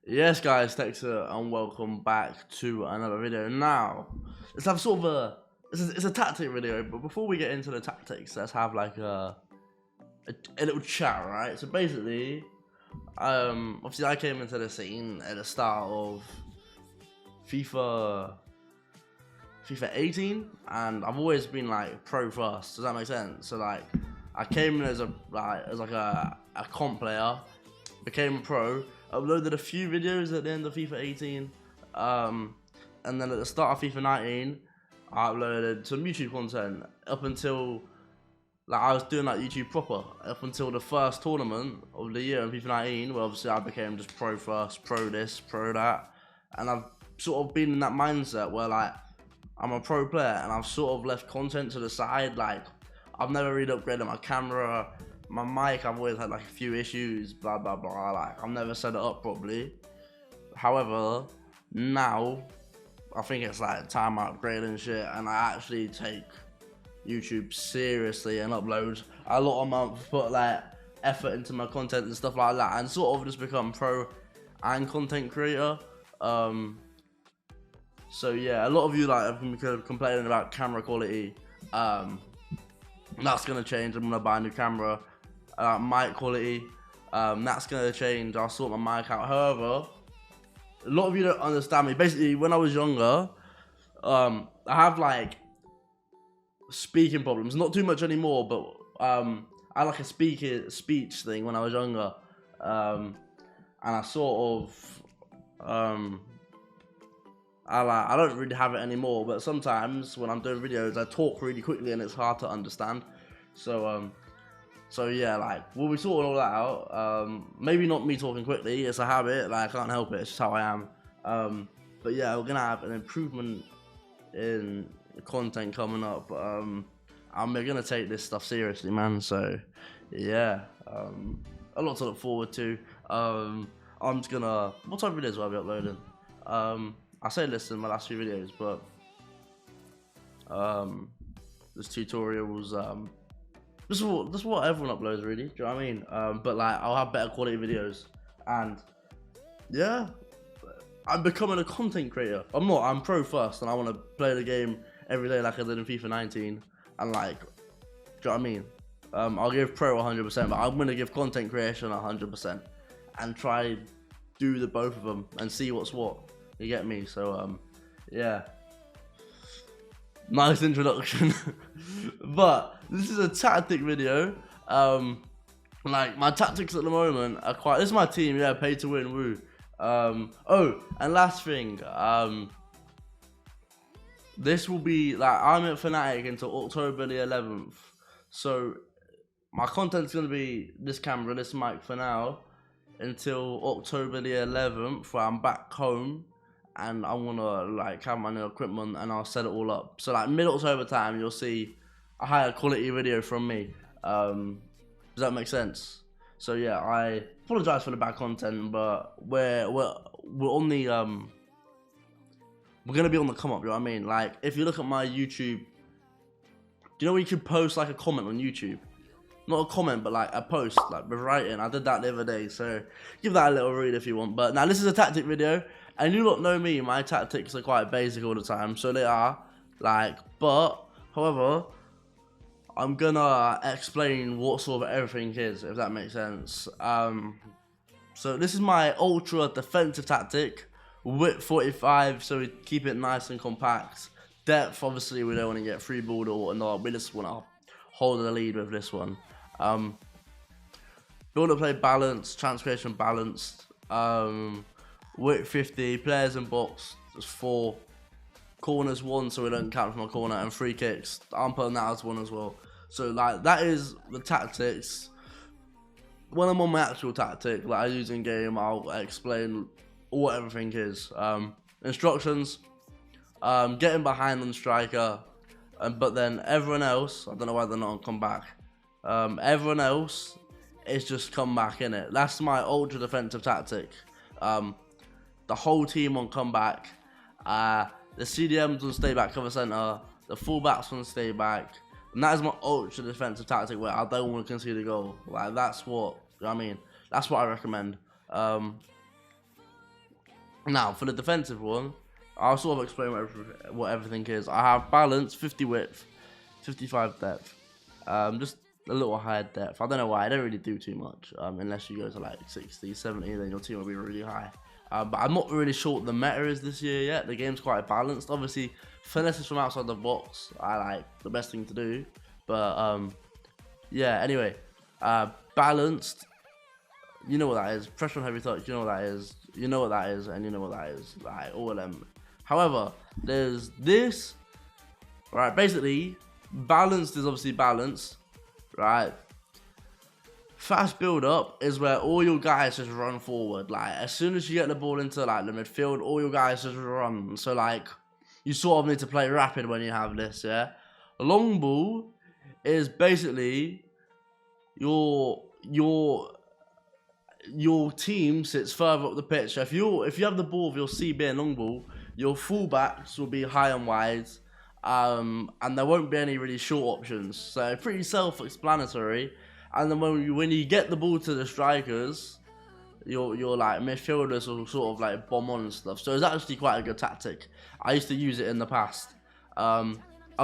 Yes, guys, Tekkz and welcome back to another video. Now, let's have sort of it's a tactic video, but before we get into the tactics, let's have like a little chat, right? So basically, obviously I came into the scene at the start of FIFA 18, and I've always been like pro first. Does that make sense? So like, I came in as a comp player, became a pro, uploaded a few videos at the end of FIFA 18, and then at the start of FIFA 19, I uploaded some YouTube content up until like I was doing like YouTube proper up until the first tournament of the year in FIFA 19, where obviously I became just pro first, pro this, pro that, and I've sort of been in that mindset where like I'm a pro player and I've sort of left content to the side. Like I've never really upgraded my camera, my mic, I've always had like a few issues, blah blah blah, like I've never set it up properly. However, now I think it's like time I upgrade and shit, and I actually take YouTube seriously and upload a lot a month, put like effort into my content and stuff like that, and sort of just become pro and content creator. So yeah, a lot of you like have been complaining about camera quality. That's gonna change. I'm gonna buy a new camera. Mic quality, that's gonna change. I'll sort my mic out. However, a lot of you don't understand me. Basically, when I was younger, I have like speaking problems. Not too much anymore, but I had like a speech thing when I was younger, and I sort of I don't really have it anymore. But sometimes when I'm doing videos, I talk really quickly and it's hard to understand. So yeah, like we'll be sorting all that out. Maybe not me talking quickly, it's a habit, like I can't help it, it's just how I am. But yeah, we're gonna have an improvement in content coming up. We're gonna take this stuff seriously, man. So yeah, a lot to look forward to. I'm just gonna, what type of videos will I be uploading? I say this in my last few videos, but there's tutorials, this is what everyone uploads, really. Do you know what I mean? But like, I'll have better quality videos, and yeah, I'm becoming a content creator. I'm pro first, and I want to play the game every day like I did in FIFA 19, and like, do you know what I mean? I'll give pro 100%, but I'm gonna give content creation 100%, and try do the both of them and see what's what. You get me? So yeah. Nice introduction. But this is a tactic video. Like my tactics at the moment are quite, this is my team, yeah, pay to win, woo. Oh, and last thing, this will be like, I'm at FNATIC until October the 11th, so my content's gonna be this camera, this mic for now, until October the 11th, where I'm back home and I wanna like have my new equipment and I'll set it all up. So like mid-October time, you'll see a higher quality video from me. Does that make sense? So yeah, I apologize for the bad content, but we're on the we're gonna be on the come up. You know what I mean? Like if you look at my YouTube, do you know when you can post like a comment on YouTube? Not a comment, but like a post, like with writing. I did that the other day, so give that a little read if you want. But now this is a tactic video, and you lot know me, my tactics are quite basic all the time, so they are, like, but, however, I'm gonna explain what sort of everything is, if that makes sense. So this is my ultra defensive tactic, width 45, so we keep it nice and compact. Depth, obviously, we don't want to get free balled or whatnot, we just want to hold the lead with this one. Build up play balanced, transformation balanced, width 50, players in box, there's 4, corners 1, so we don't count from a corner, and free kicks, I'm putting that as 1 as well. So like, that is the tactics. When I'm on my actual tactic, like I use in game, I'll explain what everything is. Instructions, getting behind on striker, but then everyone else, I don't know why they're not on comeback. Everyone else is just come back in it. That's my ultra defensive tactic. The whole team on comeback. The CDMs will stay back, cover center. The fullbacks will stay back. And that is my ultra defensive tactic where I don't want to concede a goal. Like that's what, you know what I mean? That's what I recommend. Now, for the defensive one, I'll sort of explain what everything is. I have balance, 50 width, 55 depth. Just a little higher depth. I don't know why. I don't really do too much. Unless you go to like 60, 70, then your team will be really high. But I'm not really sure what the meta is this year yet. The game's quite balanced. Obviously, finesses from outside the box, I like the best thing to do. But yeah, anyway, balanced. You know what that is. Pressure on heavy touch. You know what that is. You know what that is, and you know what that is. Like all of them. However, there's this. Right, basically, balanced is obviously balanced. Right. Fast build up is where all your guys just run forward. Like as soon as you get the ball into like the midfield, all your guys just run. So like you sort of need to play rapid when you have this. Yeah. Long ball is basically your team sits further up the pitch. So if you have the ball with your CB and long ball, your fullbacks will be high and wide, and there won't be any really short options. So pretty self-explanatory. And then when you get the ball to the strikers, your like midfielders will sort of like bomb on and stuff. So it's actually quite a good tactic. I used to use it in the past. I've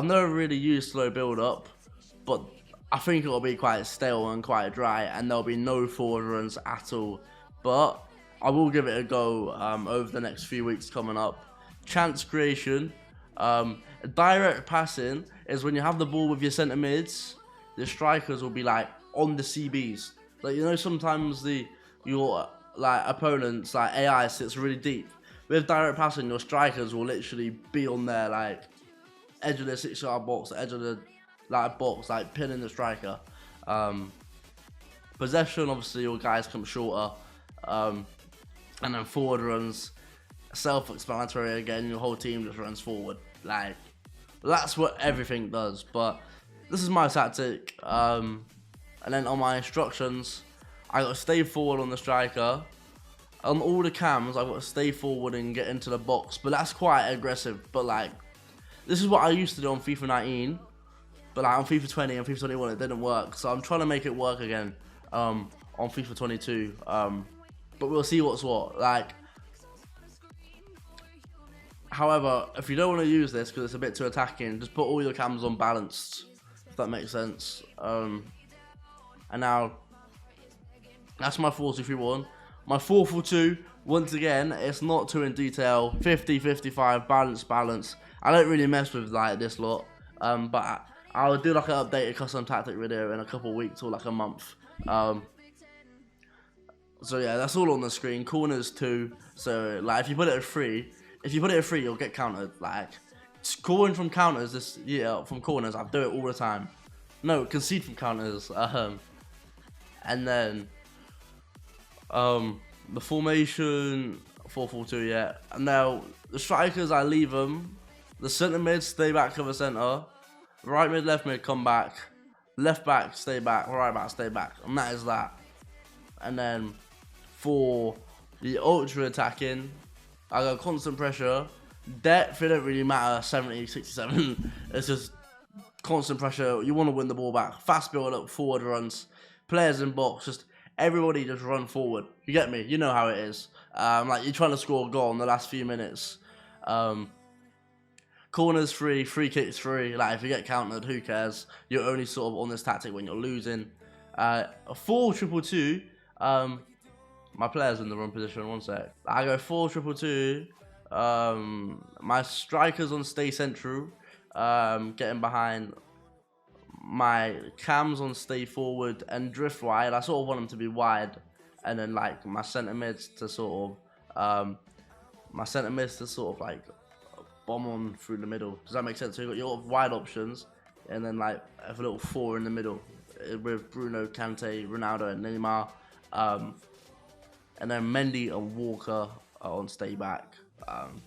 never really used slow build up, but I think it'll be quite stale and quite dry, and there'll be no forward runs at all. But I will give it a go over the next few weeks coming up. Chance creation, direct passing is when you have the ball with your centre mids, the strikers will be like on the CBs. Like you know, sometimes your like opponents like AI sits really deep. With direct passing, your strikers will literally be on their like edge of the 6-yard box, edge of the like box, like pinning the striker. Possession, obviously your guys come shorter, and then forward runs, self-explanatory again. Your whole team just runs forward. Like that's what everything does. But this is my tactic. And then on my instructions, I got to stay forward on the striker. On all the cams, I got to stay forward and get into the box. But that's quite aggressive. But like, this is what I used to do on FIFA 19. But like on FIFA 20 and FIFA 21, it didn't work. So I'm trying to make it work again on FIFA 22. But we'll see what's what. Like, however, if you don't want to use this because it's a bit too attacking, just put all your cams on balanced. If that makes sense. And now, that's my 4-2-3-1. My 4-4-2, once again, it's not too in detail. 50-55, balance. I don't really mess with like this lot. But I'll do like an updated custom tactic video in a couple of weeks or like a month. So yeah, that's all on the screen. Corners too. So like if you put it at 3, you'll get countered. Like scoring from counters this year from corners, I do it all the time. No, concede from counters. And then the formation 4-4-2, yeah. And now the strikers, I leave them. The centre mid stay back to the centre. Right mid, left mid, come back. Left back, stay back. Right back, stay back. And that is that. And then for the ultra attacking, I got constant pressure. Depth, it don't really matter. 70, 67. It's just constant pressure. You want to win the ball back. Fast build up, forward runs. Players in box, just everybody just run forward. You get me? You know how it is. Like you're trying to score a goal in the last few minutes. Corners free, free kicks free. Like if you get countered, who cares? You're only sort of on this tactic when you're losing. A 4-2-2. My player's in the wrong position. One sec. I go 4-2-2. My strikers on stay central. Getting behind. My cams on stay forward and drift wide. I sort of want them to be wide, and then like my centre mids to sort of like bomb on through the middle. Does that make sense? So you got your wide options, and then like have a little 4 in the middle with Bruno, Kante, Ronaldo, and Neymar, and then Mendy and Walker are on stay back. And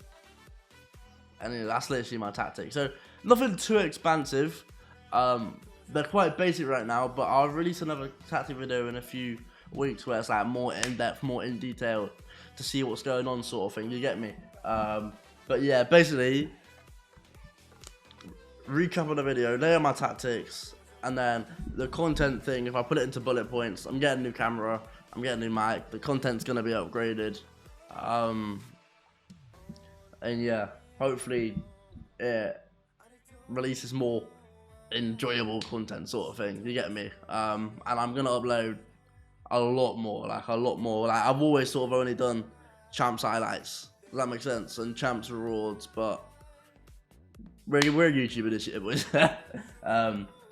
yeah, that's literally my tactic. So nothing too expansive. They're quite basic right now, but I'll release another tactic video in a few weeks where it's like more in depth, more in detail to see what's going on, sort of thing. You get me? But yeah, basically, recap of the video. They are my tactics, and then the content thing. If I put it into bullet points, I'm getting a new camera, I'm getting a new mic. The content's gonna be upgraded. And yeah, hopefully it releases more enjoyable content, sort of thing. You get me? And I'm gonna upload a lot more. Like I've always sort of only done champs highlights. Does that make sense? And champs rewards, but we're YouTuber this year, boys.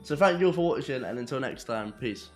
So thank you all for watching, and until next time, peace.